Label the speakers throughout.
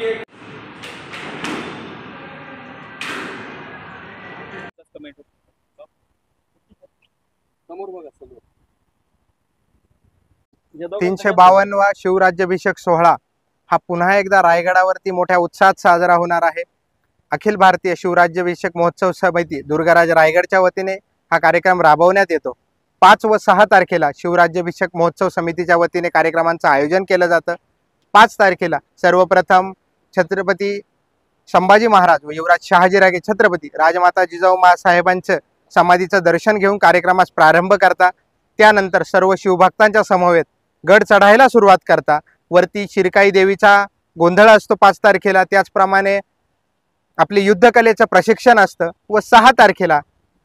Speaker 1: वा शिवराज्याभिषेक सोहळा हा पुन्हा एकदा रायगडावरती मोठ्या उत्साहात साजरा होणार आहे। अखिल भारतीय शिवराज्याभिषेक महोत्सव समिती दुर्गाराज रायगडच्या वतीने हा कार्यक्रम राबवण्यात येतो। 5 व 6 तारखेला शिवराज्याभिषेक महोत्सव समितीच्या वतीने कार्यक्रमांचं आयोजन केलं जातं। 5 तारखेला सर्वप्रथम छत्रपती संभाजी महाराज व युवराज शहाजीराजे छत्रपती राजमाता जिजाऊ साहेबांचं समाधीचं दर्शन घेऊन कार्यक्रमास प्रारंभ करता। त्यानंतर सर्व शिवभक्तांच्या समवेत गड चढायला सुरुवात करता। वरती शिरकाई देवीचा गोंधळ असतो 5 तारखेला। त्याचप्रमाणे आपले युद्धकलेचं प्रशिक्षण असतं व 6 तारखेला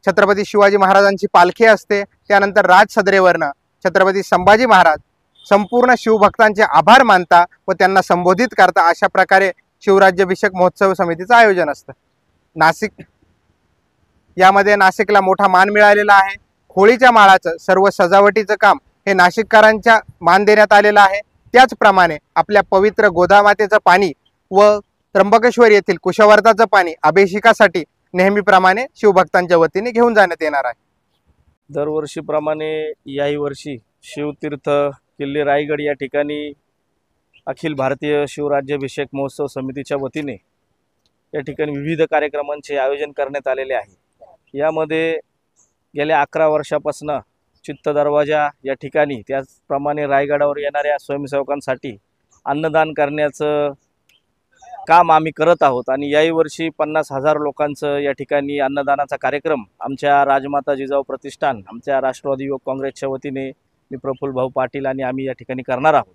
Speaker 1: छत्रपती शिवाजी महाराजांची पालखी असते। त्यानंतर राजसदरेवरनं छत्रपती संभाजी महाराज संपूर्ण शिवभक्तांचे आभार मानता व त्यांना संबोधित करता। अशा प्रकारे शिवराज्याभिषेक महोत्सव समितीचं आयोजन असतं। यामध्ये नाशिकला मोठा मान मिळालेला आहे। होळीच्या माळाचं सर्व सजावटीचं काम हे नाशिककरांच्या मान देण्यात आलेलं आहे। त्याचप्रमाणे आपल्या पवित्र गोदामातेचं पाणी व त्र्यंबकेश्वर येथील कुशवर्ताचं पाणी अभिषेकासाठी नेहमीप्रमाणे शिवभक्तांच्या वतीने घेऊन जाण्यात येणार आहे।
Speaker 2: दरवर्षीप्रमाणे याही वर्षी शिवतीर्थ किल्ले रायगड या ठिकाणी अखिल भारतीय शिवराज्याभिषेक महोत्सव समितीच्या वतीने या ठिकाणी विविध कार्यक्रमांचे आयोजन करण्यात आलेले आहे। यामध्ये गेल्या 11 वर्षापासून चित्त दरवाजा या ठिकाणी त्याचप्रमाणे रायगडावर येणाऱ्या स्वयंसेवकांसाठी अन्नदान करण्याचं काम आम्ही करत आहोत आणि याही वर्षी 50,000 लोकांचं या ठिकाणी अन्नदानाचा कार्यक्रम आमच्या राजमाता जिजाऊ प्रतिष्ठान आमच्या राष्ट्रवादी युवक काँग्रेसच्या वतीने मी प्रफुल्ल भाऊ पाटील आणि आम्ही या ठिकाणी करणार आहोत।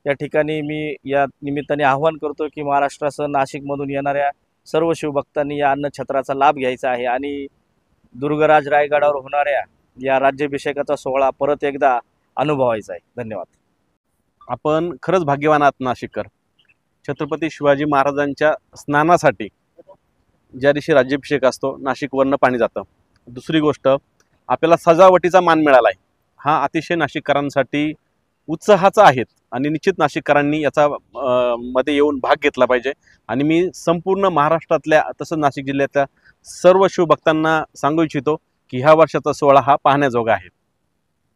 Speaker 2: या ठिकाणी मी या निमित्ताने आवाहन करतो की महाराष्ट्रासह नाशिकमधून येणाऱ्या सर्व शिवभक्तांनी या अन्नछत्राचा लाभ घ्यायचा आहे आणि दुर्गराज रायगडावर होणाऱ्या या राज्याभिषेकाचा सोहळा परत एकदा अनुभवायचा आहे। धन्यवाद।
Speaker 3: आपण खरंच भाग्यवान आहात नाशिककर। छत्रपती शिवाजी महाराजांच्या स्नानासाठी ज्या दिवशी राज्याभिषेक असतो नाशिकवरनं पाणी जातं। दुसरी गोष्ट आपल्याला सजावटीचा मान मिळाला आहे, हा अतिशय नाशिककरांसाठी उत्साहाचा आहे आणि निश्चित नाशिककरांनी याचा मध्ये येऊन भाग घेतला पाहिजे। आणि मी संपूर्ण महाराष्ट्रातल्या तसंच नाशिक जिल्ह्यातल्या सर्व शिवभक्तांना सांगू इच्छितो की ह्या वर्षाचा सोहळा हा पाहण्याजोगा आहे।